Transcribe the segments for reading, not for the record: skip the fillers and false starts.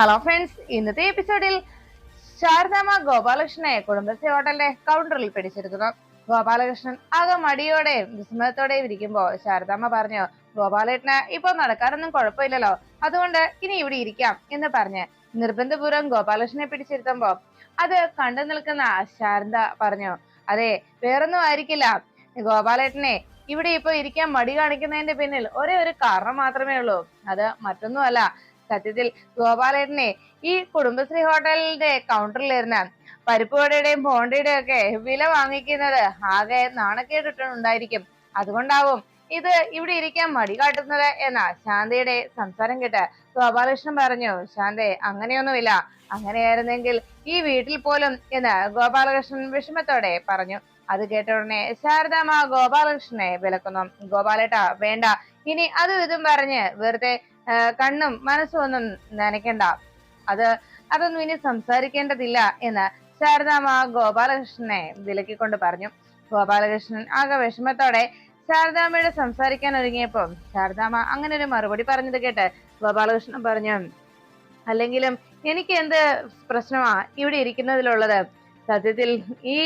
Hello friends, ഇന്നത്തെ എപ്പിസോഡിൽ ശാരദാമ്മ ഗോപാലകൃഷ്ണനെ കുടുംബശ്രീ ഹോട്ടലിന്റെ കൗണ്ടറിൽ പിടിച്ചെടുക്കുന്നു. ഗോപാലകൃഷ്ണൻ ആകെ മടിയോടെയും വിസ്മയത്തോടെയും ഇരിക്കുമ്പോ ശാരദാമ്മ പറഞ്ഞു, ഗോപാലേട്ടന് ഇപ്പൊ നടക്കാനൊന്നും കുഴപ്പമില്ലല്ലോ, അതുകൊണ്ട് ഇനി ഇവിടെ ഇരിക്കാം എന്ന് പറഞ്ഞ് നിർബന്ധപൂർവ്വം ഗോപാലകൃഷ്ണനെ പിടിച്ചിരുത്തുമ്പോ അത് കണ്ടു നിൽക്കുന്ന ശാരദ പറഞ്ഞു, അതെ, വേറൊന്നും ആയിരിക്കില്ല, ഗോപാലേട്ടനെ ഇവിടെ ഇപ്പൊ ഇരിക്കാൻ മടി കാണിക്കുന്നതിന്റെ പിന്നിൽ ഒരേ ഒരു കാരണം മാത്രമേ ഉള്ളൂ. അത് മറ്റൊന്നുമല്ല, സത്യത്തിൽ ഗോപാലേട്ടനെ ഈ കുടുംബശ്രീ ഹോട്ടലിന്റെ കൗണ്ടറിലിരുന്ന് പരിപ്പുവടയുടെയും ബോണ്ടയുടെയും ഒക്കെ വില വാങ്ങിക്കുന്നത് ആകെ നാണക്കേട്ടിട്ടുണ്ടായിരിക്കും. അതുകൊണ്ടാവും ഇത് ഇവിടെ ഇരിക്കാൻ മടി കാട്ടുന്നത് എന്ന ശാന്തയുടെ സംസാരം കേട്ട് ഗോപാലകൃഷ്ണൻ പറഞ്ഞു, ശാന്തേ, അങ്ങനെയൊന്നുമില്ല, അങ്ങനെയായിരുന്നെങ്കിൽ ഈ വീട്ടിൽ പോലും എന്ന് ഗോപാലകൃഷ്ണൻ വിഷമത്തോടെ പറഞ്ഞു. അത് കേട്ട ഉടനെ ശാരദാമ്മ ഗോപാലകൃഷ്ണനെ വിലക്കുന്നു. ഗോപാലേട്ടാ, വേണ്ട, ഇനി അതും ഇതും പറഞ്ഞ് വെറുതെ കണ്ണും മനസ്സും ഒന്നും നനയ്ക്കണ്ട, അതൊന്നും ഇനി സംസാരിക്കേണ്ടതില്ല എന്ന് ശാരദാമ്മ ഗോപാലകൃഷ്ണനെ വിലക്കിക്കൊണ്ട് പറഞ്ഞു. ഗോപാലകൃഷ്ണൻ ആകെ വിഷമത്തോടെ ശാരദാമ്മയോട് സംസാരിക്കാൻ ഒരുങ്ങിയപ്പോ ശാരദാമ്മ അങ്ങനെ ഒരു മറുപടി പറഞ്ഞത് കേട്ട് ഗോപാലകൃഷ്ണൻ പറഞ്ഞു, അല്ലെങ്കിലും എനിക്ക് എന്ത് പ്രശ്നമാ ഇവിടെ ഇരിക്കുന്നതിലുള്ളത്? സത്യത്തിൽ ഈ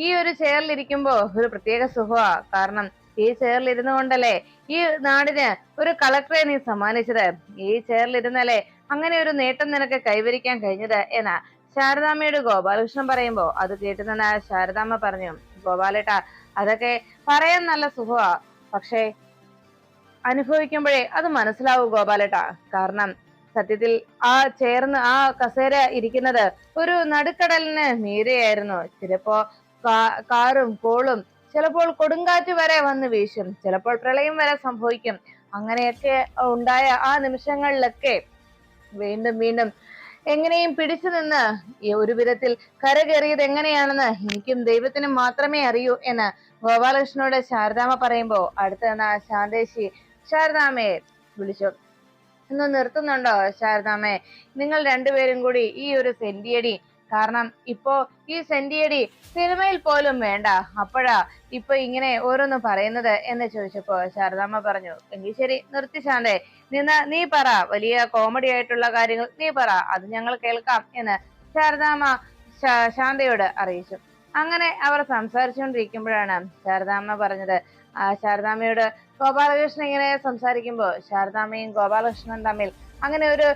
ഈ ഒരു ചെയറിൽ ഇരിക്കുമ്പോ ഒരു പ്രത്യേക സുഖമാ. കാരണം ഈ ചെയറിൽ ഇരുന്നു കൊണ്ടല്ലേ ഈ നാടിന് ഒരു കളക്ടറെ നീ സമ്മാനിച്ചത്. ഈ ചെയറിൽ ഇരുന്നല്ലേ അങ്ങനെ ഒരു നേട്ടം നിനക്ക് കൈവരിക്കാൻ കഴിഞ്ഞത് എന്ന് ശാരദാമ്മയോട് ഗോപാലകൃഷ്ണൻ പറയുമ്പോ അത് കേട്ടുനിന്ന ശാരദാമ്മ പറഞ്ഞു, ഗോപാലേട്ടാ, അതൊക്കെ പറയാൻ നല്ല സുഖമാ, പക്ഷേ അനുഭവിക്കുമ്പോഴേ അത് മനസ്സിലാവൂ ഗോപാലേട്ടാ. കാരണം സത്യത്തിൽ ആ കസേര ഇരിക്കുന്നത് ഒരു നടുക്കടലിന് മീരെയായിരുന്നു. ചിലപ്പോ കാറും കോളും, ചിലപ്പോൾ കൊടുങ്കാറ്റ് വരെ വന്ന് വീശും, ചിലപ്പോൾ പ്രളയം വരെ സംഭവിക്കും. അങ്ങനെയൊക്കെ ഉണ്ടായ ആ നിമിഷങ്ങളിലൊക്കെ വീണ്ടും വീണ്ടും എങ്ങനെയും പിടിച്ചു നിന്ന് ഒരു വിധത്തിൽ കരകയറിയത് എങ്ങനെയാണെന്ന് എനിക്കും ദൈവത്തിനും മാത്രമേ അറിയൂ എന്ന് ഗോപാലകൃഷ്ണനോട് ശാരദാമ്മ പറയുമ്പോ അടുത്ത് നിന്ന് ശാന്തേശി ശാരദാമ്മയെ വിളിച്ചു, ഒന്ന് നിർത്തുന്നുണ്ടോ ശാരദാമ്മേ? നിങ്ങൾ രണ്ടുപേരും കൂടി ഈ ഒരു സെന്റിയടി, കാരണം ഇപ്പോ ഈ സെന്റിയടി സിനിമയിൽ പോലും വേണ്ട, അപ്പോഴാ ഇപ്പൊ ഇങ്ങനെ ഓരോന്ന് പറയുന്നത് എന്ന് ചോദിച്ചപ്പോ ശാരദാമ്മ പറഞ്ഞു, എങ്കിൽ ശരി, നിർത്തി ശാന്തേ, നീ പറ, വലിയ കോമഡി ആയിട്ടുള്ള കാര്യങ്ങൾ നീ പറ, അത് ഞങ്ങൾ കേൾക്കാം എന്ന് ശാരദാമ്മ ശാന്തയോട് അറിയിച്ചു. അങ്ങനെ അവർ സംസാരിച്ചുകൊണ്ടിരിക്കുമ്പോഴാണ് ശാരദാമ്മ പറഞ്ഞത്, ശാരദാമ്മയോട് ഗോപാലകൃഷ്ണൻ ഇങ്ങനെ സംസാരിക്കുമ്പോ ശാരദാമ്മയും ഗോപാലകൃഷ്ണൻ തമ്മിൽ അങ്ങനെ ഒരു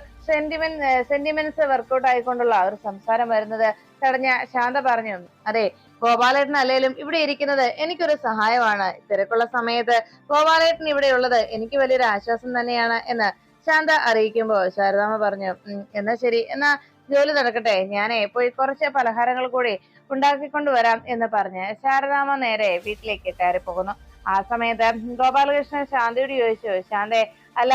സെന്റിമെന്റ്സ് വർക്കൗട്ട് ആയിക്കൊണ്ടുള്ള ഒരു സംസാരം വരുന്നത് തടഞ്ഞ ശാന്ത പറഞ്ഞു, അതെ, ഗോപാലേട്ടൻ അല്ലേലും ഇവിടെ ഇരിക്കുന്നത് എനിക്കൊരു സഹായമാണ്. തിരക്കുള്ള സമയത്ത് ഗോപാലേട്ടൻ ഇവിടെ ഉള്ളത് എനിക്ക് വലിയൊരു ആശ്വാസം തന്നെയാണ് എന്ന് ശാന്ത അറിയിക്കുമ്പോ ശാരദാമ്മ പറഞ്ഞു, എന്നാ ശരി, എന്നാ ജോലി നടക്കട്ടെ, ഞാനേ പോയി കുറച്ച് പലഹാരങ്ങൾ കൂടി ഉണ്ടാക്കിക്കൊണ്ട് വരാം എന്ന് പറഞ്ഞ് ശാരദാമ്മ നേരെ വീട്ടിലേക്ക് കയറി പോകുന്നു. ആ സമയത്ത് ഗോപാലകൃഷ്ണൻ ശാന്തയോട് ചോദിച്ചു, ശാന്തേ, അല്ല,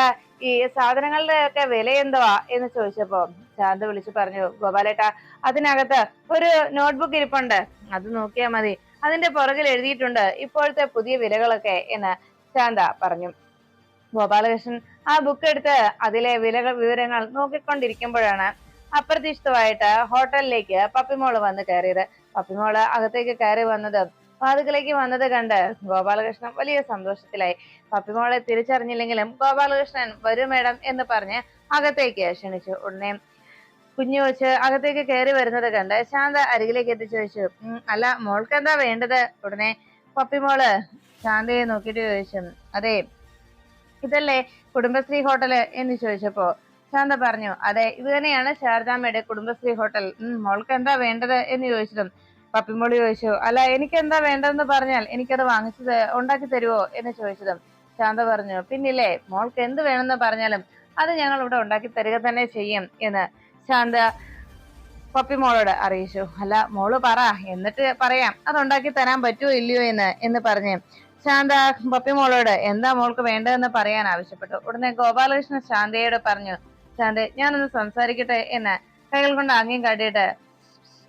ഈ സാധനങ്ങളുടെ ഒക്കെ വില എന്തുവാ എന്ന് ചോദിച്ചപ്പോ ശാന്ത വിളിച്ചു പറഞ്ഞു, ഗോപാലേട്ടാ, അതിനകത്ത് ഒരു നോട്ട്ബുക്ക് ഇരിപ്പുണ്ട്, അത് നോക്കിയാൽ മതി, അതിന്റെ പുറകിൽ എഴുതിയിട്ടുണ്ട് ഇപ്പോഴത്തെ പുതിയ വിലകളൊക്കെ എന്ന് ശാന്ത പറഞ്ഞു. ഗോപാലകൃഷ്ണൻ ആ ബുക്ക് എടുത്ത് അതിലെ വിവരങ്ങൾ നോക്കിക്കൊണ്ടിരിക്കുമ്പോഴാണ് അപ്രതീക്ഷിതമായിട്ട് ഹോട്ടലിലേക്ക് പപ്പിമോള് വന്ന് കയറിയത്. പപ്പിമോള് അകത്തേക്ക് കയറി വന്നത് വാതിക്കലേക്ക് വന്നത് കണ്ട് ഗോപാലകൃഷ്ണൻ വലിയ സന്തോഷത്തിലായി. പപ്പിമോളെ തിരിച്ചറിഞ്ഞില്ലെങ്കിലും ഗോപാലകൃഷ്ണൻ വരും മേഡം എന്ന് പറഞ്ഞ് അകത്തേക്ക് ക്ഷണിച്ചു. ഉടനെ കുഞ്ഞു വെച്ച് അകത്തേക്ക് കയറി വരുന്നത് കണ്ട് ശാന്ത അരികിലേക്ക് എത്തി ചോദിച്ചു, അല്ല, മോൾക്ക് എന്താ വേണ്ടത്? ഉടനെ പപ്പിമോള് ശാന്തയെ നോക്കിയിട്ട് ചോദിച്ചു, അതെ, ഇതല്ലേ കുടുംബശ്രീ ഹോട്ടല് എന്ന് ചോദിച്ചപ്പോ ശാന്ത പറഞ്ഞു, അതെ, ഇത് തന്നെയാണ് ശാരദാമ്മയുടെ കുടുംബശ്രീ ഹോട്ടൽ. മോൾക്ക് എന്താ വേണ്ടത് എന്ന് ചോദിച്ചതും പപ്പിമോളി ചോദിച്ചു, അല്ല, എനിക്ക് എന്താ വേണ്ടതെന്ന് പറഞ്ഞാൽ എനിക്കത് ഉണ്ടാക്കി തരുവോ എന്ന് ചോദിച്ചതും ശാന്ത പറഞ്ഞു, പിന്നില്ലേ, മോൾക്ക് എന്ത് വേണമെന്ന് പറഞ്ഞാലും അത് ഞങ്ങൾ ഇവിടെ ഉണ്ടാക്കി തരിക തന്നെ ചെയ്യും എന്ന് ശാന്ത പപ്പിമോളോട് അറിയിച്ചു. അല്ല, മോള് പറ, എന്നിട്ട് പറയാം അത് ഉണ്ടാക്കി തരാൻ പറ്റുമോ ഇല്ലയോ എന്ന് പറഞ്ഞ് ശാന്ത പപ്പിമോളോട് എന്താ മോൾക്ക് വേണ്ടതെന്ന് പറയാൻ ആവശ്യപ്പെട്ടു. ഉടനെ ഗോപാലകൃഷ്ണൻ ശാന്തയോട് പറഞ്ഞു, ശാന്ത, ഞാനൊന്ന് സംസാരിക്കട്ടെ എന്ന് കൈകൾ കൊണ്ട് ആംഗ്യം കാട്ടിയിട്ട്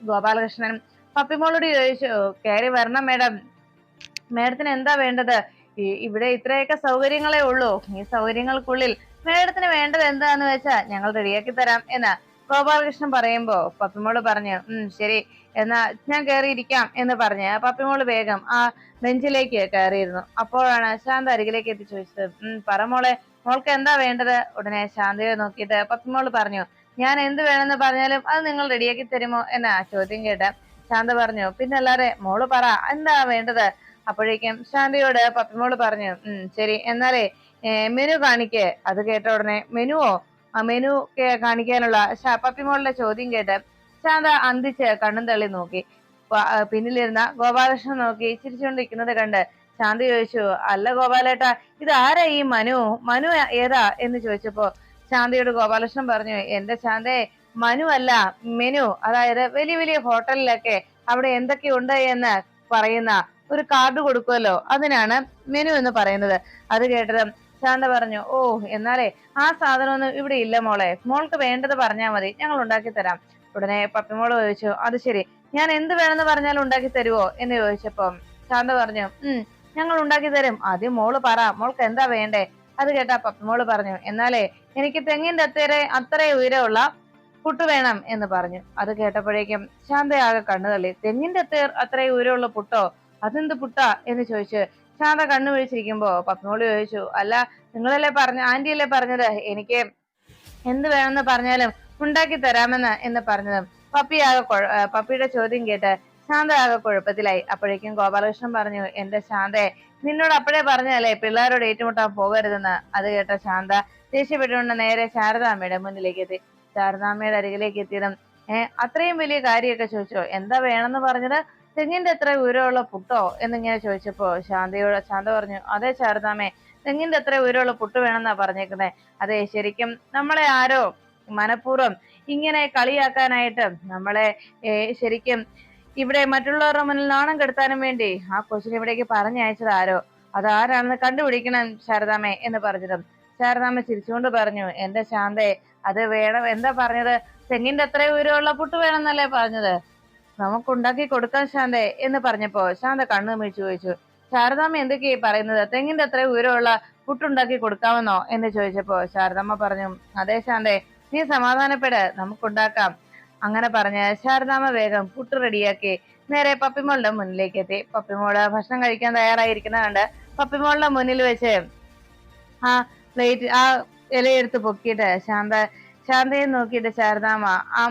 ഗോപാലകൃഷ്ണൻ പപ്പിമോളോട് ചോദിച്ചു, കയറി വരണം മേഡം, മേഡത്തിന് എന്താ വേണ്ടത്? ഇവിടെ ഇത്രയൊക്കെ സൗകര്യങ്ങളേ ഉള്ളൂ, ഈ സൗകര്യങ്ങൾക്കുള്ളിൽ മേഡത്തിന് വേണ്ടത് എന്താന്ന് വെച്ചാ ഞങ്ങൾ റെഡിയാക്കി തരാം എന്ന് ഗോപാലകൃഷ്ണൻ പറയുമ്പോ പപ്പിമോള് പറഞ്ഞു, ശരി, എന്നാ ഞാൻ കയറിയിരിക്കാം എന്ന് പറഞ്ഞ് പപ്പിമോള് വേഗം ആ ബെഞ്ചിലേക്ക് കയറിയിരുന്നു. അപ്പോഴാണ് ശാന്ത അരികിലേക്ക് എത്തി ചോദിച്ചത്, പറ മോളെ, മോൾക്ക് എന്താ വേണ്ടത്? ഉടനെ ശാന്തയെ നോക്കിയിട്ട് പപ്പിമോള് പറഞ്ഞു, ഞാൻ എന്ത് വേണമെന്ന് പറഞ്ഞാലും അത് നിങ്ങൾ റെഡിയാക്കി തരുമോ എന്ന ചോദ്യം കേട്ട് ശാന്ത പറഞ്ഞു, പിന്നല്ലാതെ മോള് പറ എന്താ വേണ്ടത്. അപ്പോഴേക്കും ശാന്തയോട് പപ്പിമോള് പറഞ്ഞു, ശരി എന്നാലേ മെനു കാണിക്ക്. അത് കേട്ട ഉടനെ മെനുവോ, ആ മെനു കാണിക്കാനുള്ള പപ്പിമോളുടെ ചോദ്യം കേട്ട് ശാന്ത അന്തിച്ച് കണ്ണും തള്ളി നോക്കി. പിന്നിലിരുന്ന ഗോപാലകൃഷ്ണൻ നോക്കി ചിരിച്ചുകൊണ്ടിരിക്കുന്നത് കണ്ട് ശാന്ത ചോദിച്ചു, അല്ല ഗോപാലേട്ടാ, ഇത് ആരാ ഈ മനു? മനു ഏതാ എന്ന് ചോദിച്ചപ്പോ ശാന്തയോട് ഗോപാലകൃഷ്ണൻ പറഞ്ഞു, എന്റെ ശാന്തയെ, മനു അല്ല മെനു. അതായത് വലിയ വലിയ ഹോട്ടലിലൊക്കെ അവിടെ എന്തൊക്കെയുണ്ട് എന്ന് പറയുന്ന ഒരു കാർഡ് കൊടുക്കുമല്ലോ, അതിനാണ് മെനു എന്ന് പറയുന്നത്. അത് കേട്ടത് ശാന്ത പറഞ്ഞു, ഓ എന്നാലേ ആ സാധനമൊന്നും ഇവിടെ ഇല്ല മോളെ, മോൾക്ക് വേണ്ടത് പറഞ്ഞാൽ മതി, ഞങ്ങൾ ഉണ്ടാക്കി തരാം. ഉടനെ പപ്പിമോള് ചോദിച്ചു, അത് ശരി, ഞാൻ എന്ത് വേണമെന്ന് പറഞ്ഞാൽ ഉണ്ടാക്കി തരുവോ എന്ന് ചോദിച്ചപ്പം ശാന്ത പറഞ്ഞു, ഞങ്ങൾ ഉണ്ടാക്കി തരും, ആദ്യം മോള് പറ, മോൾക്ക് എന്താ വേണ്ടേ. അത് കേട്ടാ പപ്പിമോള് പറഞ്ഞു, എന്നാലേ എനിക്ക് തെങ്ങിന്റെ അത്ര ഉയരമുള്ള പുട്ട് വേണം എന്ന് പറഞ്ഞു. അത് കേട്ടപ്പോഴേക്കും ശാന്തയാകെ കണ്ണു തള്ളി. തെങ്ങിന്റെ അത്രയും ഉയരമുള്ള പുട്ടോ, അതെന്ത് പുട്ടാ എന്ന് ചോദിച്ചു ശാന്ത കണ്ണു വിളിച്ചിരിക്കുമ്പോ പപ്പിമോള് ചോദിച്ചു, അല്ല നിങ്ങളല്ലേ ആന്റിയല്ലേ പറഞ്ഞത് എനിക്ക് എന്ത് വേണമെന്ന് പറഞ്ഞാലും ഉണ്ടാക്കി തരാമെന്ന് എന്ന് പറഞ്ഞതും പപ്പിയുടെ ചോദ്യം കേട്ട് ശാന്ത ആകെ കുഴപ്പത്തിലായി. അപ്പോഴേക്കും ഗോപാലകൃഷ്ണൻ പറഞ്ഞു, എന്റെ ശാന്തയെ, നിന്നോട് അപ്പോഴേ പറഞ്ഞല്ലേ പിള്ളേരോട് ഏറ്റുമുട്ടാൻ പോകരുതെന്ന്. അത് കേട്ട ശാന്ത ദേഷ്യപ്പെട്ടുകൊണ്ട് നേരെ ശാരദാമ്മയുടെ മുന്നിലേക്ക് എത്തി. ശാരദാമ്മയുടെ അരികിലേക്ക് എത്തിയതും അത്രയും വലിയ കാര്യമൊക്കെ ചോദിച്ചോ, എന്താ വേണമെന്ന് പറഞ്ഞത്, തെങ്ങിന്റെ എത്ര ഉയരമുള്ള പുട്ടോ എന്നിങ്ങനെ ചോദിച്ചപ്പോ ശാന്ത പറഞ്ഞു, അതെ ശാരദാമ്മേ, തെങ്ങിന്റെ എത്ര ഉയരമുള്ള പുട്ട് വേണമെന്നാ പറഞ്ഞേക്കുന്നത്. അതെ, ശരിക്കും നമ്മളെ ആരോ മനഃപൂർവ്വം ഇങ്ങനെ കളിയാക്കാനായിട്ട് നമ്മളെ ശരിക്കും ഇവിടെ മറ്റുള്ളവരുടെ മുന്നിൽ നാണം കെടുത്താനും വേണ്ടി ആ കൊച്ചിനെ ഇവിടേക്ക് പറഞ്ഞയച്ചത് ആരോ, അതാരാണെന്ന് കണ്ടുപിടിക്കണം ശാരദാമ്മേ എന്ന് പറഞ്ഞതും ശാരദാമ്മ ചിരിച്ചുകൊണ്ട് പറഞ്ഞു, എന്റെ ശാന്തയെ, അത് വേണം, എന്താ പറഞ്ഞത്, തെങ്ങിന്റെ അത്ര ഉയരമുള്ള പുട്ട് വേണമെന്നല്ലേ പറഞ്ഞത്, നമുക്കുണ്ടാക്കി കൊടുക്കാൻ ശാന്തേ എന്ന് പറഞ്ഞപ്പോ ശാന്ത കണ്ണു മിഴിച്ചു ചോദിച്ചു, ശാരദാമ്മ എന്തൊക്കെയാ പറയുന്നത്, തെങ്ങിന്റെ അത്ര ഉയരമുള്ള പുട്ടുണ്ടാക്കി കൊടുക്കാമെന്നോ എന്ന് ചോദിച്ചപ്പോ ശാരദാമ്മ പറഞ്ഞു, അതെ ശാന്തേ, നീ സമാധാനപ്പെട്, നമുക്കുണ്ടാക്കാം. അങ്ങനെ പറഞ്ഞ് ശാരദാമ്മ വേഗം പുട്ട് റെഡിയാക്കി നേരെ പപ്പിമോളുടെ മുന്നിലേക്ക് എത്തി. പപ്പിമോള് ഭക്ഷണം കഴിക്കാൻ തയ്യാറായിരിക്കുന്ന കണ്ട് പപ്പിമോളുടെ മുന്നിൽ വെച്ച് ആ ആ ഇലയെടുത്ത് പൊക്കിയിട്ട് ശാന്തയെ നോക്കിയിട്ട് ശാരദാമ്മ ആ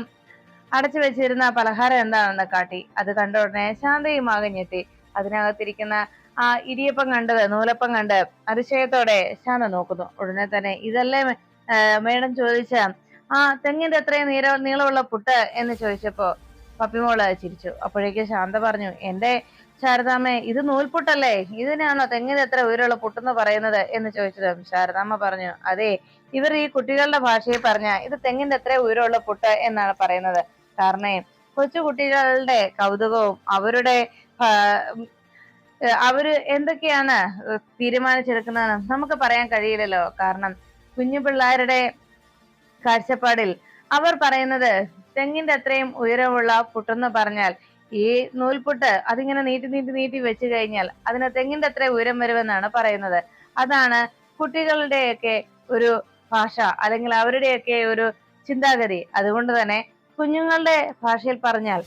അടച്ചു വെച്ചിരുന്ന പലഹാരം എന്താണെന്ന് കാട്ടി. അത് കണ്ട ഉടനെ ശാന്തയും ആകെ ഞെട്ടി. അതിനകത്തിരിക്കുന്ന ആ ഇടിയപ്പം കണ്ടത്, നൂലപ്പം കണ്ട് അതിശയത്തോടെ ശാന്ത നോക്കുന്നു. ഉടനെ തന്നെ, ഇതല്ലേ മേഡം ചോദിച്ച ആ തെങ്ങിന്റെ എത്രയും നീളമുള്ള പുട്ട് എന്ന് ചോദിച്ചപ്പോ പപ്പിമോള് ചിരിച്ചു. അപ്പോഴേക്കും ശാന്ത പറഞ്ഞു, എന്റെ ശാരദാമ്മ, ഇത് നൂൽപുട്ടല്ലേ, ഇതിനാണോ തെങ്ങിന്റെ എത്ര ഉയരമുള്ള പുട്ടെന്ന് പറയുന്നത് എന്ന് ചോദിച്ചത് ശാരദാമ്മ പറഞ്ഞു, അതെ, ഇവർ ഈ കുട്ടികളുടെ ഭാഷയിൽ പറഞ്ഞ ഇത് തെങ്ങിന്റെ എത്ര ഉയരമുള്ള പുട്ട് എന്നാണ് പറയുന്നത്. കാരണം കൊച്ചു കുട്ടികളുടെ കൗതുകവും അവര് എന്തൊക്കെയാണ് തീരുമാനിച്ചെടുക്കുന്നതെന്ന് നമുക്ക് പറയാൻ കഴിയില്ലല്ലോ. കാരണം കുഞ്ഞു പിള്ളേരുടെ കാഴ്ചപ്പാടിൽ അവർ പറയുന്നത് തെങ്ങിന്റെ അത്രയും ഉയരമുള്ള പുട്ടെന്ന് പറഞ്ഞാൽ ഈ നൂൽപുട്ട് അതിങ്ങനെ നീട്ടി വെച്ച് കഴിഞ്ഞാൽ അതിന് തെങ്ങിന്റെ അത്രയും ഉയരം വരുമെന്നാണ് പറയുന്നത്. അതാണ് കുട്ടികളുടെയൊക്കെ ഒരു ഭാഷ, അല്ലെങ്കിൽ അവരുടെയൊക്കെ ഒരു ചിന്താഗതി. അതുകൊണ്ട് തന്നെ കുഞ്ഞുങ്ങളുടെ ഭാഷയിൽ പറഞ്ഞാൽ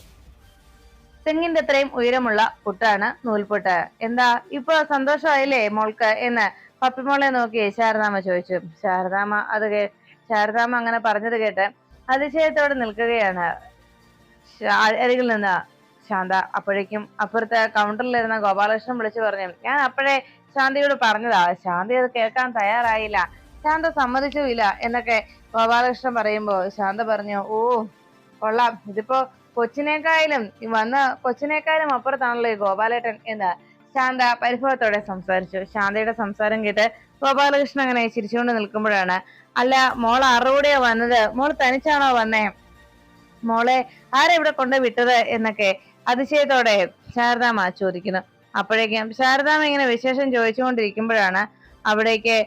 തെങ്ങിന്റെ അത്രയും ഉയരമുള്ള പുട്ടാണ് നൂൽപുട്ട്. എന്താ ഇപ്പൊ സന്തോഷമായില്ലേ മോൾക്ക് എന്ന് പപ്പിമോളെ നോക്കി ശാരദാമ്മ ചോദിച്ചു. ശാരദാമ്മ അങ്ങനെ പറഞ്ഞത് കേട്ട് അതിശയത്തോടെ നിൽക്കുകയാണ് അരികിൽ നിന്ന് ശാന്ത. അപ്പോഴേക്കും അപ്പുറത്തെ കൗണ്ടറിലിരുന്ന ഗോപാലകൃഷ്ണൻ വിളിച്ചു പറഞ്ഞു, ഞാൻ അപ്പോഴേ ശാന്തയോട് പറഞ്ഞതാ, ശാന്ത അത് കേൾക്കാൻ തയ്യാറായില്ല, ശാന്ത സമ്മതിച്ചുമില്ല എന്നൊക്കെ ഗോപാലകൃഷ്ണൻ പറയുമ്പോ ശാന്ത പറഞ്ഞു, ഓ കൊള്ളാം, ഇതിപ്പോ കൊച്ചിനേക്കാളും അപ്പുറത്താണല്ലോ ഈ ഗോപാലേട്ടൻ എന്ന് ശാന്ത പരിഭവത്തോടെ സംസാരിച്ചു. ശാന്തയുടെ സംസാരം കേട്ട് ഗോപാലകൃഷ്ണൻ അങ്ങനെ ചിരിച്ചുകൊണ്ട് നിൽക്കുമ്പോഴാണ്, അല്ല മോൾ ആരുടെ കൂടെയാ വന്നത്, മോൾ തനിച്ചാണോ വന്നേ, മോളെ ആരാ ഇവിടെ കൊണ്ട് വിട്ടത് എന്നൊക്കെ അതിശയത്തോടെ ശാരദാമ്മ ചോദിക്കുന്നു. അപ്പോഴേക്കും ശാരദാമ്മ ഇങ്ങനെ വിശേഷം ചോദിച്ചുകൊണ്ടിരിക്കുമ്പോഴാണ് അവിടേക്ക്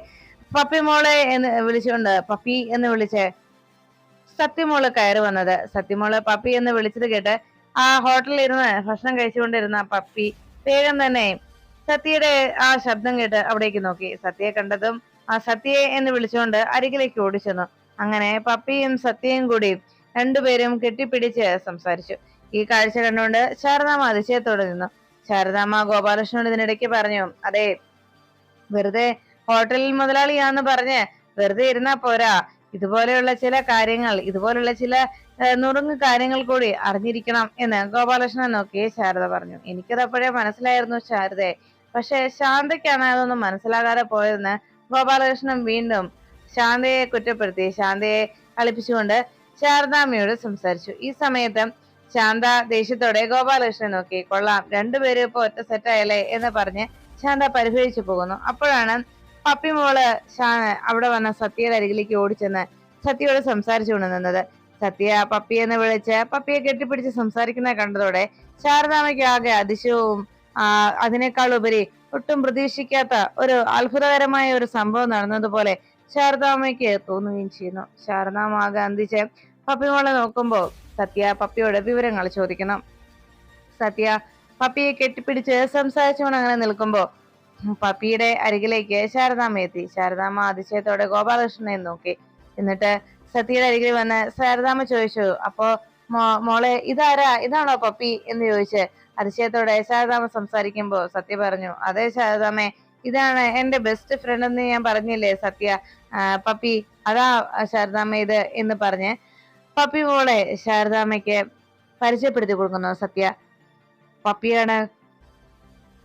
പപ്പി മോളെ എന്ന് വിളിച്ചുകൊണ്ട് പപ്പി എന്ന് വിളിച്ച് സത്യമോള് കയറി വന്നത്. സത്യമോള് പപ്പി എന്ന് വിളിച്ചത് കേട്ട് ആ ഹോട്ടലിൽ ഇരുന്ന് ഭക്ഷണം കഴിച്ചുകൊണ്ടിരുന്ന പപ്പി വേഗം തന്നെ സത്യയുടെ ആ ശബ്ദം കേട്ട് അവിടേക്ക് നോക്കി. സത്യയെ കണ്ടതും ആ സത്യയെ എന്ന് വിളിച്ചുകൊണ്ട് അരികിലേക്ക് ഓടിച്ചെന്നു. അങ്ങനെ പപ്പിയും സത്യയും കൂടി രണ്ടുപേരും കെട്ടിപ്പിടിച്ച് സംസാരിച്ചു. ഈ കാഴ്ച കണ്ടുകൊണ്ട് ശാരദാമ്മ അതിശയത്തോടെ നിന്നു. ശാരദാമ്മ ഗോപാലകൃഷ്ണനോട് ഇതിനിടയ്ക്ക് പറഞ്ഞു, അതെ, വെറുതെ ഹോട്ടലിൽ മുതലാളിയാന്ന് പറഞ്ഞ് വെറുതെ ഇരുന്നാ പോരാ, ഇതുപോലെയുള്ള ചില കാര്യങ്ങൾ, ഇതുപോലുള്ള ചില നുറുങ്ങ് കാര്യങ്ങൾ കൂടി അറിഞ്ഞിരിക്കണം എന്ന് ഗോപാലകൃഷ്ണൻ നോക്കി ശാരദ പറഞ്ഞു. എനിക്കത് അപ്പോഴേ മനസ്സിലായിരുന്നു ശാരദയെ, പക്ഷെ ശാന്തയ്ക്കാണ് അതൊന്നും മനസ്സിലാകാതെ പോയതെന്ന് ഗോപാലകൃഷ്ണൻ വീണ്ടും ശാന്തയെ കുറ്റപ്പെടുത്തി. ശാന്തയെ കളിപ്പിച്ചുകൊണ്ട് ശാരദാമ്മയോട് സംസാരിച്ചു. ഈ സമയത്ത് ശാന്ത ദേഷ്യത്തോടെ ഗോപാലകൃഷ്ണനെ നോക്കി. കൊള്ളാം, രണ്ടുപേരും ഇപ്പൊ ഒറ്റ സെറ്റായല്ലേ എന്ന് പറഞ്ഞ് ശാന്ത പരിഭവിച്ചു പോകുന്നു. അപ്പോഴാണ് പപ്പി മോള് അവിടെ വന്ന സത്യയുടെ അരികിലേക്ക് ഓടിച്ചെന്ന് സത്യയോട് സംസാരിച്ചു കൊണ്ട് നിന്നത്. സത്യ പപ്പി എന്ന് വിളിച്ച് പപ്പിയെ കെട്ടിപ്പിടിച്ച് സംസാരിക്കുന്ന കണ്ടതോടെ ശാരദാമ്മയ്ക്ക് ആകെ അതിശയവും അതിനേക്കാൾ ഉപരി ഒട്ടും പ്രതീക്ഷിക്കാത്ത ഒരു അത്ഭുതകരമായ ഒരു സംഭവം നടന്നതുപോലെ ശാരദാമ്മയ്ക്ക് തോന്നുകയും ചെയ്യുന്നു. ശാരദാമ്മ ആകെ അന്തിച്ച് പപ്പിമോളെ നോക്കുമ്പോ സത്യ പപ്പിയോട് വിവരങ്ങൾ ചോദിക്കണം. സത്യ പപ്പിയെ കെട്ടിപ്പിടിച്ച് സംസാരിച്ചുകൊണ്ട് അങ്ങനെ നിൽക്കുമ്പോ പപ്പിയുടെ അരികിലേക്ക് ശാരദാമ്മ എത്തി. ശാരദാമ്മ അതിശയത്തോടെ ഗോപാലകൃഷ്ണനെ നോക്കി. എന്നിട്ട് സത്യയുടെ അരികിൽ വന്ന് ശാരദാമ്മ ചോദിച്ചു, അപ്പോ മോളെ ഇതാണോ പപ്പി എന്ന് ചോദിച്ച് അതിശയത്തോടെ ശാരദാമ്മ സംസാരിക്കുമ്പോ സത്യ പറഞ്ഞു, അതെ ശാരദാമ്മേ, ഇതാണ് എന്റെ ബെസ്റ്റ് ഫ്രണ്ട് എന്ന് ഞാൻ പറഞ്ഞില്ലേ സത്യ, പപ്പി അതാ ശാരദാമ്മ ഇത് എന്ന് പറഞ്ഞ് പപ്പി മോളെ ശാരദാമ്മയ്ക്ക് പരിചയപ്പെടുത്തി കൊടുക്കുന്നു സത്യ. പപ്പിയാണ്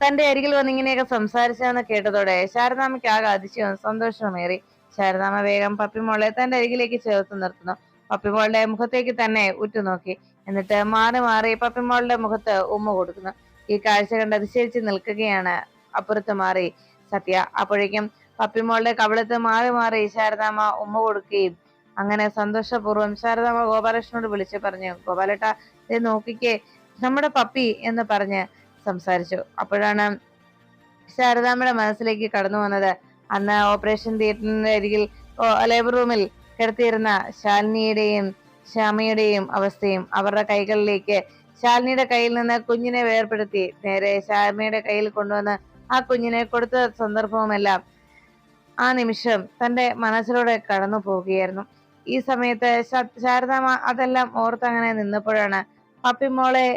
തന്റെ അരികിൽ വന്ന് ഇങ്ങനെയൊക്കെ സംസാരിച്ചതെന്ന് കേട്ടതോടെ ശാരദാമ്മയ്ക്ക് ആകെ അതിശയവും സന്തോഷവുമേറി. ശാരദാമ്മ വേഗം പപ്പിമോളെ തന്റെ അരികിലേക്ക് ചേർത്ത് നിർത്തുന്നു. പപ്പിമോളുടെ മുഖത്തേക്ക് തന്നെ ഉറ്റുനോക്കി. എന്നിട്ട് മാറി മാറി പപ്പിമോളുടെ മുഖത്ത് ഉമ്മ കൊടുക്കുന്നു. ഈ കാഴ്ച കണ്ട് അതിശയിച്ച് നിൽക്കുകയാണ് അപ്പുറത്ത് മാറി സത്യ. അപ്പോഴേക്കും പപ്പിമോളുടെ കവിളത്ത് മാറി മാറി ശാരദാമ്മ ഉമ്മ കൊടുക്കുകയും അങ്ങനെ സന്തോഷപൂർവ്വം ശാരദാമ്മ ഗോപാലകൃഷ്ണനോട് വിളിച്ചു പറഞ്ഞു, ഗോപാലേട്ടാ ഇത് നോക്കിക്കേ നമ്മുടെ പപ്പി എന്ന് പറഞ്ഞ് സംസാരിച്ചു. അപ്പോഴാണ് ശാരദാമ്മയുടെ മനസ്സിലേക്ക് കടന്നു വന്നത് അന്ന് ഓപ്പറേഷൻ തിയേറ്ററിന്റെ അരികിൽ ലേബർ റൂമിൽ കിടത്തിയിരുന്ന ശാലിനിയുടെയും ശ്യാമയുടെയും അവസ്ഥയും. അവരുടെ കൈകളിലേക്ക് ശാലിനിയുടെ കയ്യിൽ നിന്ന് കുഞ്ഞിനെ വേർപെടുത്തി നേരെ ശ്യാമയുടെ കയ്യിൽ കൊണ്ടുവന്ന് ആ കുഞ്ഞിനെ കൊടുത്ത സന്ദർഭവുമെല്ലാം ആ നിമിഷം തന്റെ മനസ്സിലൂടെ കടന്നു പോവുകയായിരുന്നു. ഈ സമയത്ത് ശാരദാമ്മ അതെല്ലാം ഓർത്തങ്ങനെ നിന്നപ്പോഴാണ് പപ്പിമോളെ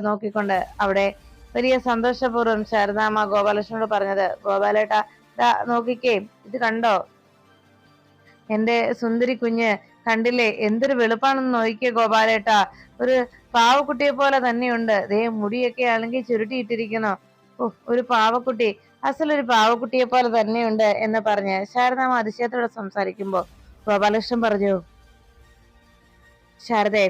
നോക്കിക്കൊണ്ട് അവിടെ വലിയ സന്തോഷപൂർവ്വം ശാരദാമ്മ ഗോപാലകൃഷ്ണനോട് പറഞ്ഞത്, ഗോപാലേട്ടാ നോക്കിക്കേ, ഇത് കണ്ടോ എന്റെ സുന്ദരി കുഞ്ഞ്, കണ്ടില്ലേ എന്തൊരു വെളുപ്പാണെന്ന് നോക്കിയേ ഗോപാലേട്ടാ, ഒരു പാവക്കുട്ടിയെ പോലെ തന്നെയുണ്ട്, ദേ മുടിയൊക്കെ ആണെങ്കിൽ ചുരുട്ടിയിട്ടിരിക്കുന്നു, ഒരു പാവക്കുട്ടി, അസലൊരു പാവക്കുട്ടിയെ പോലെ തന്നെയുണ്ട് എന്ന് പറഞ്ഞ് ശാരദാമ്മ അതിശയത്തോടെ സംസാരിക്കുമ്പോ ഗോപാലകൃഷ്ണൻ പറഞ്ഞു, ശാരദേ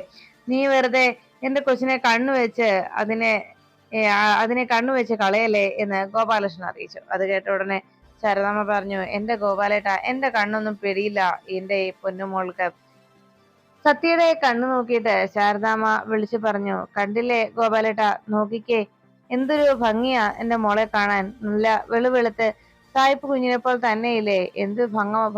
നീ വെറുതെ എന്റെ കൊച്ചിനെ കണ്ണുവെച്ച് അതിനെ കണ്ണുവെച്ച് കളയല്ലേ എന്ന് ഗോപാലകൃഷ്ണൻ അറിയിച്ചു. അത് കേട്ട ഉടനെ ശാരദാമ്മ പറഞ്ഞു, എന്റെ ഗോപാലേട്ട, എന്റെ കണ്ണൊന്നും പെടിയില്ല എന്റെ പൊന്നുമോൾക്ക്. സത്യയുടെ കണ്ണു നോക്കിയിട്ട് ശാരദാമ്മ വിളിച്ചു പറഞ്ഞു, കണ്ടില്ലേ ഗോപാലേട്ട, നോക്കിക്കേ എന്തൊരു ഭംഗിയാ എന്റെ മോളെ കാണാൻ, നല്ല വെളുവെളുത്ത് സായിപ്പ് കുഞ്ഞിനെപ്പോൾ തന്നെയില്ലേ, എന്ത്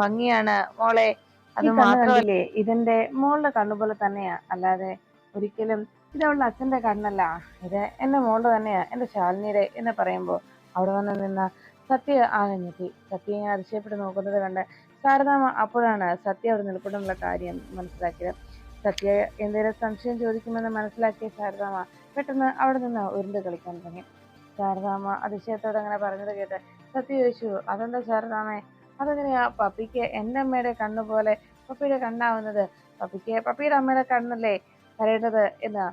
ഭംഗിയാണ് മോളെ. അത് മാത്രമല്ലേ ഇതെന്റെ മോളുടെ കണ്ണുപോലെ തന്നെയാ, അല്ലാതെ ഒരിക്കലും ഇത് അവളുടെ അച്ഛന്റെ കണ്ണല്ല, ഇത് എന്റെ മോളുടെ തന്നെയാ, എന്റെ ശാലിനിയുടെ എന്ന് പറയുമ്പോ അവിടെ വന്ന് നിന്ന സത്യ ആകെ ഞെട്ടി. സത്യ ഇങ്ങനെ അതിശയപ്പെട്ട് നോക്കുന്നത് കണ്ട് ശാരദാമ്മ അപ്പോഴാണ് സത്യ അവിടെ നിൽപ്പുണ്ടെന്നുള്ള കാര്യം മനസ്സിലാക്കിയത്. സത്യ എന്തെങ്കിലും സംശയം ചോദിക്കുമെന്ന് മനസ്സിലാക്കിയ ശാരദാമ്മ പെട്ടെന്ന് അവിടെ നിന്ന് ഉരുണ്ട് കളിക്കാൻ തുടങ്ങി. ശാരദാമ്മ അതിശയത്തോടെ അങ്ങനെ പറഞ്ഞത് കേട്ട് സത്യ ചോദിച്ചു, അതെന്താ ശാരദാമ്മേ, അതെങ്ങനെയാ പപ്പിക്ക് എന്റെ അമ്മയുടെ കണ്ണുപോലെ പപ്പിയുടെ കണ്ണാവുന്നത്, പപ്പിക്ക് പപ്പിയുടെ അമ്മയുടെ കണ്ണല്ലേ വരേണ്ടത് എന്ന്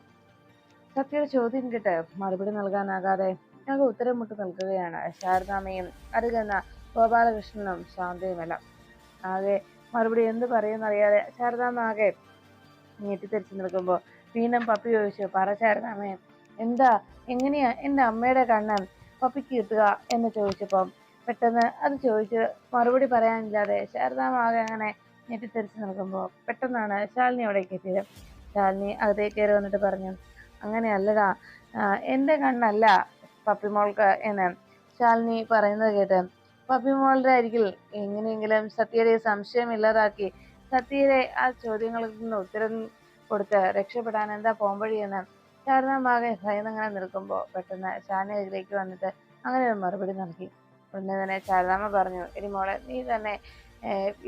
സത്യയുടെ ചോദ്യം കേട്ട് മറുപടി നൽകാനാകാതെ ഞങ്ങൾ ഉത്തരം മുട്ട് നിൽക്കുകയാണ് ശാരദാമ്മയും അടുകുന്ന ഗോപാലകൃഷ്ണനും ശാന്തയുമെല്ലാം. ആകെ മറുപടി എന്ത് പറയുമെന്നറിയാതെ ശാരദാമ്മ ആകെ ഞെട്ടിത്തെറിച്ച് നിൽക്കുമ്പോൾ വീണ്ടും പപ്പി ചോദിച്ചു, പറ ശാരദാമ്മേ, എന്താ എങ്ങനെയാ എന്റെ അമ്മയുടെ കണ്ണ് പപ്പിക്ക് കിട്ടുക എന്ന് ചോദിച്ചപ്പം പെട്ടെന്ന് അത് ചോദിച്ച് മറുപടി പറയാനില്ലാതെ ശാരദാമ്മ ആകെ അങ്ങനെ ഞെട്ടിത്തെറിച്ച് നിൽക്കുമ്പോൾ പെട്ടെന്നാണ് ശാലിനി അവിടേക്ക് എത്തിയത്. ശാലിനി അകത്തേക്ക് കയറി വന്നിട്ട് പറഞ്ഞു, അങ്ങനെയല്ലടാ, എന്റെ കണ്ണല്ല പപ്പിമോൾക്ക് എന്ന് ശാലിനി പറയുന്നത് കേട്ട് പപ്പിമോളുടെ അരികിൽ എങ്ങനെയെങ്കിലും സത്യയുടെ സംശയം ഇല്ലാതാക്കി സത്യയുടെ ആ ചോദ്യങ്ങളിൽ നിന്ന് ഉത്തരം കൊടുത്ത് രക്ഷപ്പെടാൻ എന്താ പോംവഴിയെന്ന് ശാരദാമ്മ ഭയന്നങ്ങനെ നിൽക്കുമ്പോൾ പെട്ടെന്ന് ശാലിനി അരികിലേക്ക് വന്നിട്ട് അങ്ങനെ ഒരു മറുപടി നൽകി. ഉടനെ തന്നെ ശാരദാമ്മ പറഞ്ഞു, എടി മോളെ, നീ തന്നെ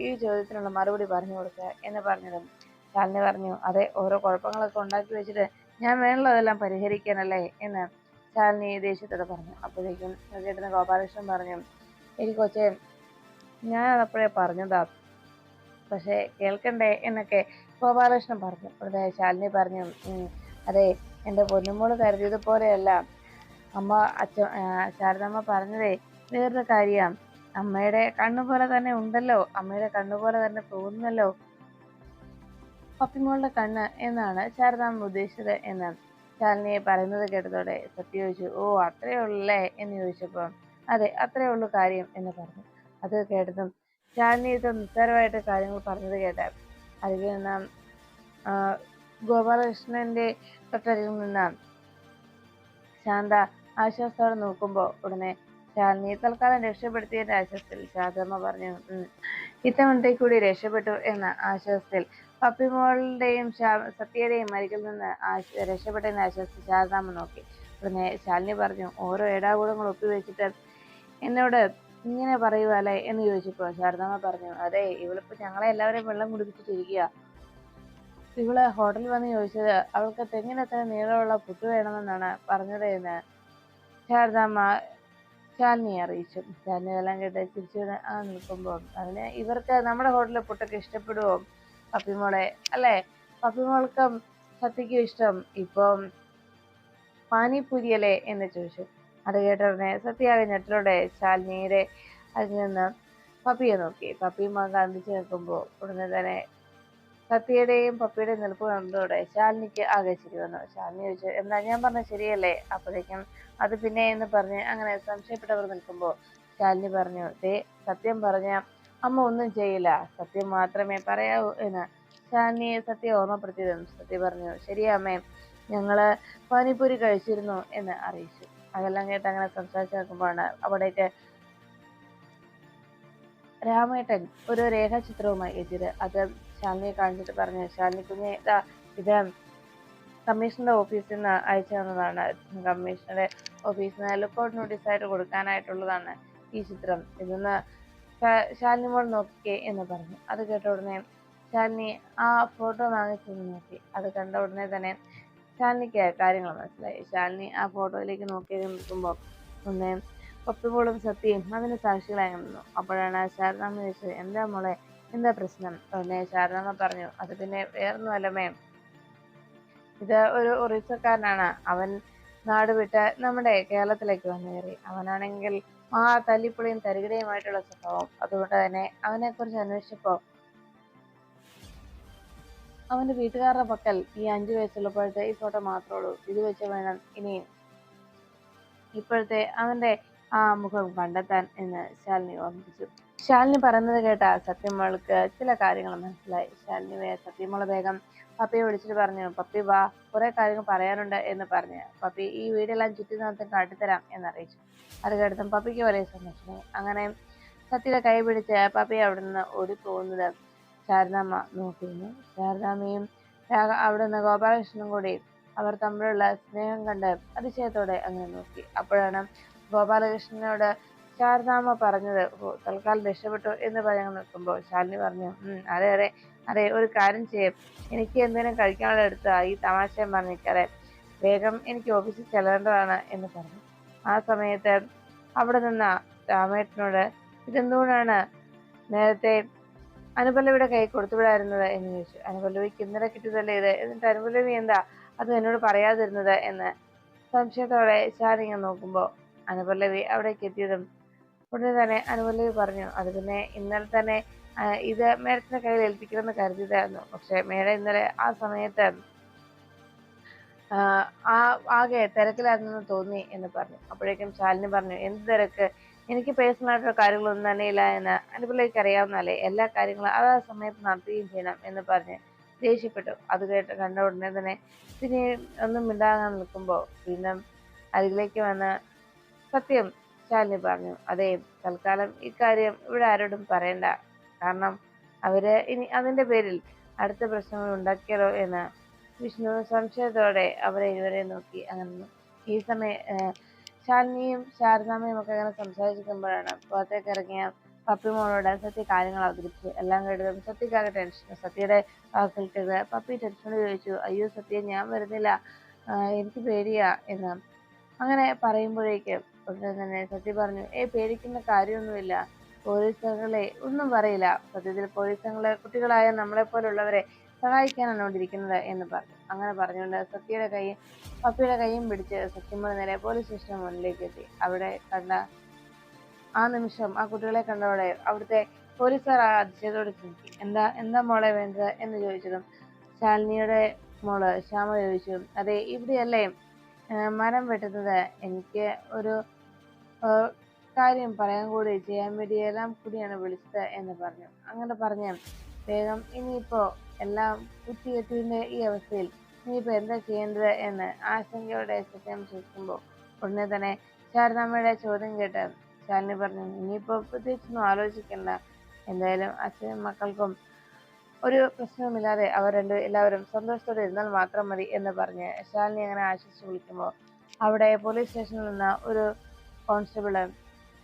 ഈ ചോദ്യത്തിനുള്ള മറുപടി പറഞ്ഞു കൊടുക്കുക എന്ന് പറഞ്ഞതും ശാലിനി പറഞ്ഞു, അതെ, ഓരോ കുഴപ്പങ്ങളൊക്കെ ഉണ്ടാക്കി വെച്ചിട്ട് ഞാൻ വേണുള്ളതെല്ലാം പരിഹരിക്കാനല്ലേ എന്ന് ശാലിനി ദേഷ്യത്തോടെ പറഞ്ഞു. അപ്പോഴേക്കും കേട്ടുന്ന ഗോപാലകൃഷ്ണൻ പറഞ്ഞു, എനിക്ക് കൊച്ചെ, ഞാൻ അതപ്പോഴേ പറഞ്ഞതാ, പക്ഷെ കേൾക്കണ്ടേ എന്നൊക്കെ ഗോപാലകൃഷ്ണൻ പറഞ്ഞു. ഉടനെ ശാലിനി പറഞ്ഞു, അതെ, എന്റെ പൊന്നുമോള് കരുതിയത് പോലെയല്ല അമ്മ ശാരദാമ്മ പറഞ്ഞതേ വേറൊരു കാര്യം. അമ്മയുടെ കണ്ണുപോലെ തന്നെ ഉണ്ടല്ലോ, അമ്മയുടെ കണ്ണുപോലെ തന്നെ തോന്നുന്നല്ലോ പപ്പിമോളുടെ കണ്ണ് എന്നാണ് ശാരദാമ്മ ഉദ്ദേശിച്ചത് എന്ന് ശാലിനിയെ പറയുന്നത് കേട്ടതോടെ സത്യ ചോദിച്ചു, ഓ അത്രേ ഉള്ളല്ലേ എന്ന് ചോദിച്ചപ്പോ അതെ അത്രേ ഉള്ളൂ കാര്യം എന്ന് പറഞ്ഞു. അത് കേട്ടതും ശാലിനി ഇത് നിസ്സാരമായിട്ട് കാര്യങ്ങൾ പറഞ്ഞത് കേട്ട അരികിൽ നിന്ന് ഗോപാലകൃഷ്ണന്റെ തൊട്ടരികിൽ നിന്ന് ശാന്ത ആശ്വാസത്തോടെ നോക്കുമ്പോ ഉടനെ ശാലിനി തൽക്കാലം രക്ഷപ്പെടുത്തിയതിന്റെ ആശ്വാസത്തിൽ ശാന്തമ്മ പറഞ്ഞു, ഇത്തവണത്തേക്ക് കൂടി രക്ഷപ്പെട്ടു എന്ന ആശ്വാസത്തിൽ പപ്പിമോളുടെയും സത്യയുടെയും അരികിൽ നിന്ന് രക്ഷപ്പെട്ടതിന്റെ ആശ്വാസത്തിൽ ശാരദാമ്മ നോക്കി. ഉടനെ ശാലിനി പറഞ്ഞു, ഓരോ ഏടാകൂടങ്ങൾ ഒപ്പിവെച്ചിട്ട് എന്നോട് ഇങ്ങനെ പറയുക അല്ലേ എന്ന് ചോദിച്ചപ്പോ ശാരദാമ്മ പറഞ്ഞു, അതെ, ഇവളിപ്പോ ഞങ്ങളെ എല്ലാവരെയും വെള്ളം കുടിപ്പിച്ചിട്ടിരിക്കുക. ഇവള് ഹോട്ടലിൽ വന്ന് ചോദിച്ചത് അവൾക്ക് തെങ്ങിനെത്ര നീളമുള്ള പുട്ട് വേണമെന്നാണ് പറഞ്ഞത് എന്ന് ശാരദാമ്മ ശാലിനിയെ അറിയിച്ചു. ശാലിനി എല്ലാം കേട്ട് ചിരിച്ചു നിൽക്കുമ്പോ അതിന് ഇവർക്ക് നമ്മുടെ ഹോട്ടലിലെ പുട്ടൊക്കെ ഇഷ്ടപ്പെടുവോ പപ്പിമോളെ, അല്ലെ? പപ്പിമോൾക്കും സത്യക്കും ഇഷ്ടം ഇപ്പം പാനിപൂരിയല്ലേ എന്ന് ചോദിച്ചു. അത് കേട്ട ഉടനെ സത്യാകെ ഞെട്ടലോടെ ശാലിനിയുടെ അതിൽ നിന്ന് പപ്പിയെ നോക്കി. പപ്പിയും കാന്തിച്ചു നിൽക്കുമ്പോ ഉടനെ തന്നെ സത്യയുടെയും പപ്പിയുടെയും നിൽപ്പ് കണ്ടതോടെ ശാലിനിക്ക് ആകെ ചിരി വന്നു. ശാലിനി ചോദിച്ചു, എന്താ ഞാൻ പറഞ്ഞ ശരിയല്ലേ? അപ്പോഴേക്കും അത് പിന്നെ എന്ന് പറഞ്ഞ് അങ്ങനെ സംശയപ്പെട്ടവർ നിൽക്കുമ്പോ ശാലിനി പറഞ്ഞു, സത്യം പറഞ്ഞ അമ്മ ഒന്നും ചെയ്യില്ല, സത്യം മാത്രമേ പറയാവൂ എന്ന് ശാലിനിയെ സത്യം ഓർമ്മപ്പെടുത്തിയതും സത്യ പറഞ്ഞു, ശരിയാ അമ്മേ, ഞങ്ങള് പാനിപ്പൂരി കഴിച്ചിരുന്നു എന്ന് അറിയിച്ചു. അതെല്ലാം കേട്ട് അങ്ങനെ സംസാരിച്ചു നിൽക്കുമ്പോഴാണ് അവിടേക്ക് രാമേട്ടൻ ഒരു രേഖാചിത്രവുമായി എത്തിയത്. അത് ശാലിനിയെ കാണിച്ചിട്ട് പറഞ്ഞു, ശാലിനി കുഞ്ഞെ, ഇത് കമ്മീഷണറുടെ ഓഫീസിൽ നിന്ന് അയച്ചു തന്നതാണ്. കമ്മീഷണറുടെ ഓഫീസിൽ നിന്ന് ലുക്കൗട്ട് നോട്ടീസ് ആയിട്ട് കൊടുക്കാനായിട്ടുള്ളതാണ് ഈ ചിത്രം. ഇതൊന്ന് ശാലിനി മോൾ നോക്കിക്കേ എന്ന് പറഞ്ഞു. അത് കേട്ട ഉടനെ ശാലിനി ആ ഫോട്ടോ വാങ്ങിച്ചു നോക്കി. അത് കണ്ട ഉടനെ തന്നെ ശാലിനിക്ക് കാര്യങ്ങൾ മനസ്സിലായി. ശാലിനി ആ ഫോട്ടോയിലേക്ക് നോക്കി നിൽക്കുമ്പോൾ ഒന്ന് പപ്പിമോളും സത്യയും അതിന് സാക്ഷികളായി നിന്നു. അപ്പോഴാണ് ശാരദാമ്മ ചോദിച്ചത്, എന്താ മോളെ, എന്താ പ്രശ്നം? ഉടനെ ശാരദാമ്മ പറഞ്ഞു, അത് പിന്നെ വേറൊന്നുമല്ലമേ, ഇത് ഒരു ഒറീസക്കാരനാണ്. അവൻ നാട് വിട്ട് നമ്മുടെ കേരളത്തിലേക്ക് വന്നു കയറി. അവനാണെങ്കിൽ തല്ലിപ്പൊളിയും തരികിടയുമായിട്ടുള്ള സ്വഭാവം. അതുകൊണ്ട് തന്നെ അവനെ കുറിച്ച് അന്വേഷിച്ചപ്പോ അവന്റെ വീട്ടുകാരുടെ പക്കൽ ഈ 5 വയസ്സുള്ളപ്പോഴത്തെ ഈ ഫോട്ടോ മാത്രമേ ഉള്ളൂ. ഇത് വെച്ച് വേണം ഇനി ഇപ്പോഴത്തെ അവന്റെ ആ മുഖം കണ്ടെത്താൻ എന്ന് ശാലിനി ഓർമ്മിപ്പിച്ചു. ശാലിനി പറയുന്നത് കേട്ട സത്യമോൾക്ക് ചില കാര്യങ്ങൾ മനസ്സിലായി. സത്യമോള് വേഗം പപ്പിയെ വിളിച്ചിട്ട് പറഞ്ഞു, പപ്പി വാ, കുറെ കാര്യങ്ങൾ പറയാനുണ്ട് എന്ന് പറഞ്ഞ് പപ്പി ഈ വീടെല്ലാം ചുറ്റി നടത്തി കാട്ടിത്തരാം എന്നറിയിച്ചു. അത് കേട്ടതും പപ്പിക്ക് വലിയ സന്തോഷമായി. അങ്ങനെ സത്യയുടെ കൈ പിടിച്ച് പപ്പി അവിടെ നിന്ന് ഓടിപ്പോകുന്നത് ശാരദാമ്മ നോക്കിയിരുന്നു. ശാരദാമ്മയും അവിടെ നിന്ന് ഗോപാലകൃഷ്ണനും കൂടി അവർ തമ്മിലുള്ള സ്നേഹം കണ്ട് അതിശയത്തോടെ അങ്ങനെ നോക്കി. അപ്പോഴാണ് ഗോപാലകൃഷ്ണനോട് ശാരദാമ്മ പറഞ്ഞത്, തൽക്കാലം രക്ഷപ്പെട്ടു എന്ന് പറയാൻ നിൽക്കുമ്പോൾ ശാലിനി പറഞ്ഞു, അതെ അതെ അതെ, ഒരു കാര്യം ചെയ്യും, എനിക്ക് എന്തെങ്കിലും കഴിക്കാനുള്ള എടുത്ത് ഈ തമാശയും പറഞ്ഞിരിക്കാതെ വേഗം എനിക്ക് ഓഫീസിൽ ചെല്ലേണ്ടതാണ് എന്ന് പറഞ്ഞു. ആ സമയത്ത് അവിടെ നിന്ന രാമേട്ടനോട് ഇതെന്തുകൊണ്ടാണ് നേരത്തെ അനുപല്ലവിയുടെ കൈ കൊടുത്തുവിടായിരുന്നത് എന്ന് ചോദിച്ചു. അനുപല്ലവിക്ക് ഇന്നലെ കിട്ടിയതല്ലേ ഇത്, എന്നിട്ട് അനുപല്ലവി എന്താ അത് എന്നോട് പറയാതിരുന്നത് എന്ന് സംശയത്തോടെ ശാലിനി നോക്കുമ്പോ അനുപല്ലവി അവിടേക്ക് എത്തിയതും ഉടനെ തന്നെ അനുപല്ലവി പറഞ്ഞു, അത് പിന്നെ ഇന്നലെ തന്നെ ഇത് മേഡത്തിന്റെ കയ്യിൽ ഏൽപ്പിക്കണമെന്ന് കരുതിയതായിരുന്നു. പക്ഷെ മേഡം ഇന്നലെ ആ സമയത്ത് ആകെ തിരക്കിലായിരുന്നെന്ന് തോന്നി എന്ന് പറഞ്ഞു. അപ്പോഴേക്കും ശാലിനി പറഞ്ഞു, എന്ത് തിരക്ക്, എനിക്ക് പേഴ്സണൽ ആയിട്ടുള്ള കാര്യങ്ങളൊന്നും തന്നെ ഇല്ല എന്ന് അനുപല്ലവിക്ക് അറിയാവുന്നതല്ലേ, എല്ലാ കാര്യങ്ങളും ആ സമയത്ത് നടത്തുകയും ചെയ്യണം എന്ന് പറഞ്ഞ് ദേഷ്യപ്പെട്ടു. അത് കണ്ട ഉടനെ തന്നെ പിന്നെ ഒന്നും മിണ്ടാകാൻ നിൽക്കുമ്പോ വീണ്ടും അരികിലേക്ക് വന്ന് സത്യം ശാലിനി പറഞ്ഞു, അതെ, തൽക്കാലം ഇക്കാര്യം ഇവിടെ ആരോടും പറയണ്ട, കാരണം അവര് ഇനി അതിന്റെ പേരിൽ അടുത്ത പ്രശ്നങ്ങൾ ഉണ്ടാക്കിയാലോ എന്ന് വിഷ്ണു സംശയത്തോടെ അവരെ ഇരുവരെ നോക്കി. അങ്ങനെ ഈ സമയം ശാലിനിയും ശാരദാമ്മയും ഒക്കെ അങ്ങനെ സംസാരിച്ചിരിക്കുമ്പോഴാണ് പുറത്തേക്ക് ഇറങ്ങിയ പപ്പിമോളോട് സത്യ കാര്യങ്ങൾ അവതരിപ്പിച്ചു. എല്ലാം കേട്ടതും സത്യക്കാകെ ടെൻഷൻ. സത്യയുടെ വാക്കുകൾക്ക് പപ്പി ടെൻഷനോട് ചോദിച്ചു, അയ്യോ സത്യ, ഞാൻ വരുന്നില്ല, എനിക്ക് പേടിയാ എന്ന് അങ്ങനെ പറയുമ്പോഴേക്കും ഉടനെ തന്നെ സത്യ പറഞ്ഞു, പേടിക്കുന്ന കാര്യമൊന്നുമില്ല, പോലീസുകളെ ഒന്നും പറയില്ല. സത്യത്തിൽ പോലീസുകളെ കുട്ടികളായ നമ്മളെപ്പോലുള്ളവരെ സഹായിക്കാനാണ് അവിടെ ഇരിക്കുന്നത് എന്ന് പറഞ്ഞു. അങ്ങനെ പറഞ്ഞുകൊണ്ട് പപ്പിയുടെ കൈയും പിടിച്ച് സത്യമോൾ നേരെ പോലീസ് സ്റ്റേഷന് മുന്നിലേക്ക് എത്തി. അവിടെ കണ്ട ആ നിമിഷം ആ കുട്ടികളെ കണ്ടതോടെ അവിടുത്തെ പോലീസുകാർ അതിശയത്തോടെ ചിന്തി. എന്താ എന്താ മോളെ വേണ്ടത് എന്ന് ചോദിച്ചതും ശാലിനിയുടെ മോള് ശ്യാമ ചോദിച്ചു, അതെ ഇവിടെയല്ലേ മരം വെട്ടുന്നത്? എനിക്ക് ഒരു കാര്യം പറയാൻ കൂടി ചെയ്യാൻ വേണ്ടി എല്ലാം കൂടിയാണ് വിളിച്ചത് എന്ന് പറഞ്ഞു. അങ്ങനെ പറഞ്ഞ് വേഗം ഇനിയിപ്പോ എല്ലാം കുത്തിയെട്ടിന്റെ ഈ അവസ്ഥയിൽ ഇനിയിപ്പോ എന്താ ചെയ്യേണ്ടത് എന്ന് ആശങ്കയോടെ സത്യം ചോദിക്കുമ്പോൾ ഉടനെ തന്നെ ശാരദാമ്മയുടെ ചോദ്യം കേട്ട് ശാലിനി പറഞ്ഞു, ഇനിയിപ്പോ പ്രത്യേകിച്ചൊന്നും ആലോചിക്കണ്ട, എന്തായാലും അച്ഛനും മക്കൾക്കും ഒരു പ്രശ്നവുമില്ലാതെ എല്ലാവരും സന്തോഷത്തോടെ ഇരുന്നാൽ മാത്രം മതി എന്ന് പറഞ്ഞ് ശാലിനി അങ്ങനെ ആശ്വസിച്ച് വിളിക്കുമ്പോൾ അവിടെ പോലീസ് സ്റ്റേഷനിൽ നിന്ന് ഒരു കോൺസ്റ്റബിള്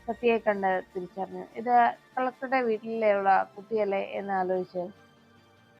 സത്യയെ കണ്ട് തിരിച്ചറിഞ്ഞു. ഇത് കളക്ടറുടെ വീട്ടിലുള്ള കുട്ടിയല്ലേ എന്ന് ആലോചിച്ച്